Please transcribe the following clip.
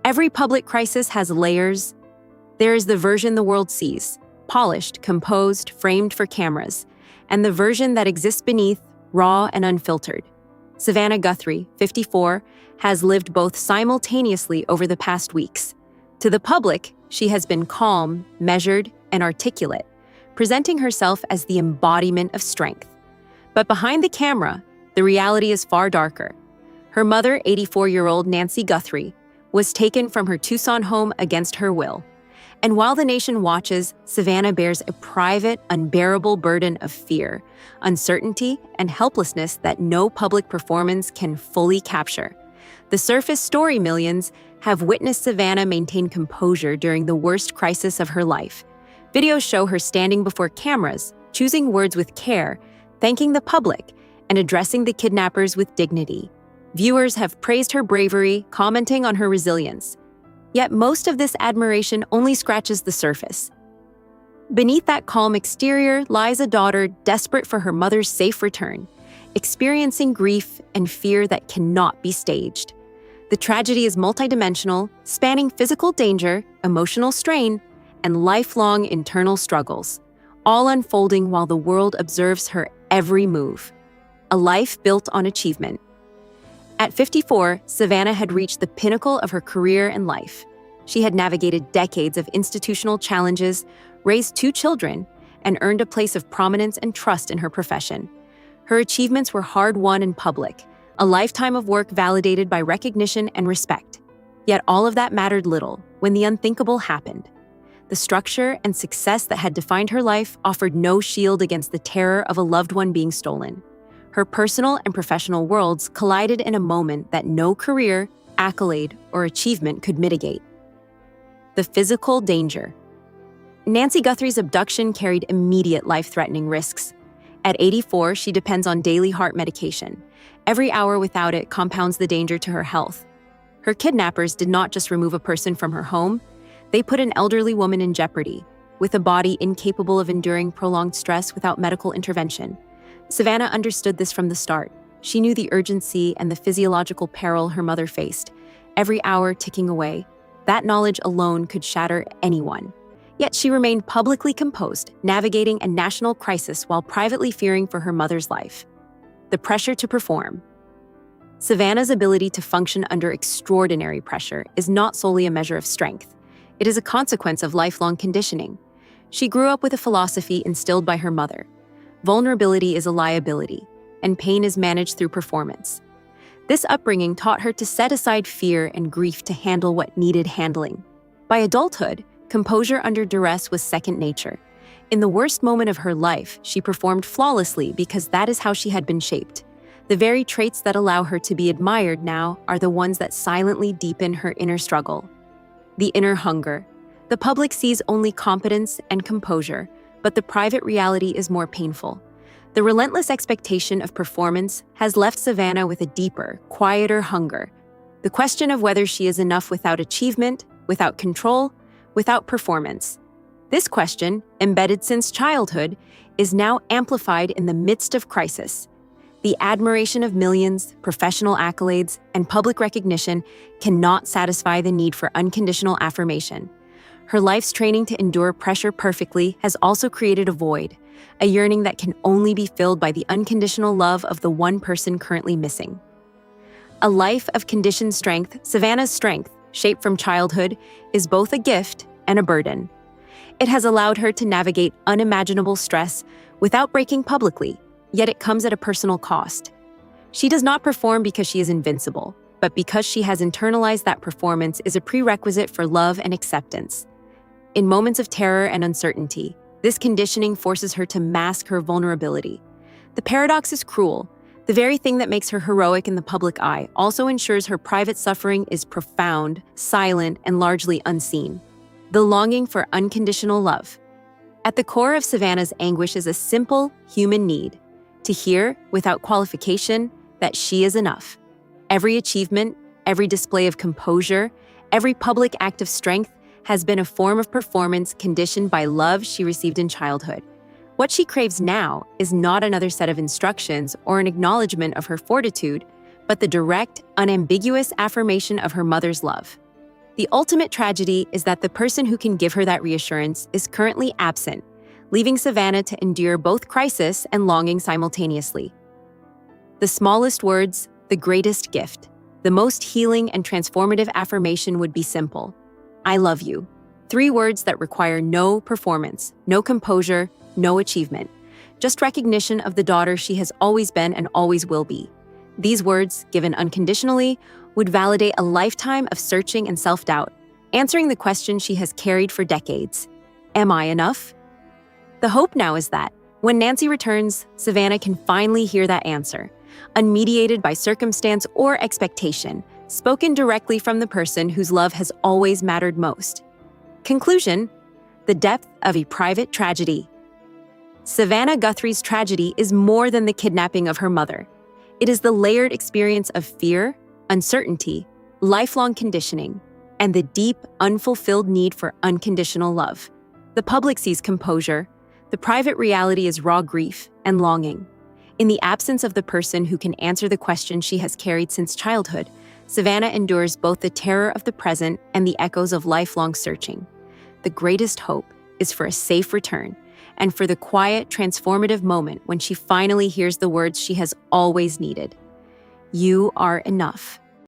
Every public crisis has layers. There is the version the world sees, polished, composed, framed for cameras, and the version that exists beneath, raw and unfiltered. Savannah Guthrie, 54, has lived both simultaneously over the past weeks. To the public, she has been calm, measured, and articulate, presenting herself as the embodiment of strength. But behind the camera, the reality is far darker. Her mother, 84-year-old Nancy Guthrie, was taken from her Tucson home against her will. And while the nation watches, Savannah bears a private, unbearable burden of fear, uncertainty, and helplessness that no public performance can fully capture. The surface story millions have witnessed Savannah maintain composure during the worst crisis of her life. Videos show her standing before cameras, choosing words with care, thanking the public, and addressing the kidnappers with dignity. Viewers have praised her bravery, commenting on her resilience. Yet most of this admiration only scratches the surface. Beneath that calm exterior lies a daughter desperate for her mother's safe return, experiencing grief and fear that cannot be staged. The tragedy is multidimensional, spanning physical danger, emotional strain, and lifelong internal struggles, all unfolding while the world observes her every move. A life built on achievement. At 54, Savannah had reached the pinnacle of her career and life. She had navigated decades of institutional challenges, raised 2 children, and earned a place of prominence and trust in her profession. Her achievements were hard-won and public, a lifetime of work validated by recognition and respect. Yet all of that mattered little when the unthinkable happened. The structure and success that had defined her life offered no shield against the terror of a loved one being stolen. Her personal and professional worlds collided in a moment that no career, accolade, or achievement could mitigate. The physical danger. Nancy Guthrie's abduction carried immediate life-threatening risks. At 84, she depends on daily heart medication. Every hour without it compounds the danger to her health. Her kidnappers did not just remove a person from her home, they put an elderly woman in jeopardy, with a body incapable of enduring prolonged stress without medical intervention. Savannah understood this from the start. She knew the urgency and the physiological peril her mother faced, every hour ticking away. That knowledge alone could shatter anyone. Yet she remained publicly composed, navigating a national crisis while privately fearing for her mother's life. The pressure to perform. Savannah's ability to function under extraordinary pressure is not solely a measure of strength. It is a consequence of lifelong conditioning. She grew up with a philosophy instilled by her mother. Vulnerability is a liability, and pain is managed through performance. This upbringing taught her to set aside fear and grief to handle what needed handling. By adulthood, composure under duress was second nature. In the worst moment of her life, she performed flawlessly because that is how she had been shaped. The very traits that allow her to be admired now are the ones that silently deepen her inner struggle. The inner hunger. The public sees only competence and composure, but the private reality is more painful. The relentless expectation of performance has left Savannah with a deeper, quieter hunger. The question of whether she is enough without achievement, without control, without performance. This question, embedded since childhood, is now amplified in the midst of crisis. The admiration of millions, professional accolades, and public recognition cannot satisfy the need for unconditional affirmation. Her life's training to endure pressure perfectly has also created a void, a yearning that can only be filled by the unconditional love of the one person currently missing. A life of conditioned strength, Savannah's strength, shaped from childhood, is both a gift and a burden. It has allowed her to navigate unimaginable stress without breaking publicly, yet it comes at a personal cost. She does not perform because she is invincible, but because she has internalized that performance is a prerequisite for love and acceptance. In moments of terror and uncertainty, this conditioning forces her to mask her vulnerability. The paradox is cruel. The very thing that makes her heroic in the public eye also ensures her private suffering is profound, silent, and largely unseen. The longing for unconditional love. At the core of Savannah's anguish is a simple human need: to hear, without qualification, that she is enough. Every achievement, every display of composure, every public act of strength has been a form of performance conditioned by love she received in childhood. What she craves now is not another set of instructions or an acknowledgement of her fortitude, but the direct, unambiguous affirmation of her mother's love. The ultimate tragedy is that the person who can give her that reassurance is currently absent, leaving Savannah to endure both crisis and longing simultaneously. The smallest words, the greatest gift. The most healing and transformative affirmation would be simple. I love you. 3 words that require no performance, no composure, no achievement. Just recognition of the daughter she has always been and always will be. These words, given unconditionally, would validate a lifetime of searching and self-doubt, answering the question she has carried for decades. Am I enough? The hope now is that, when Nancy returns, Savannah can finally hear that answer, unmediated by circumstance or expectation, spoken directly from the person whose love has always mattered most. Conclusion: the depth of a private tragedy. Savannah Guthrie's tragedy is more than the kidnapping of her mother. It is the layered experience of fear, uncertainty, lifelong conditioning, and the deep, unfulfilled need for unconditional love. The public sees composure. The private reality is raw grief and longing. In the absence of the person who can answer the question she has carried since childhood, Savannah endures both the terror of the present and the echoes of lifelong searching. The greatest hope is for a safe return, and for the quiet, transformative moment when she finally hears the words she has always needed. You are enough.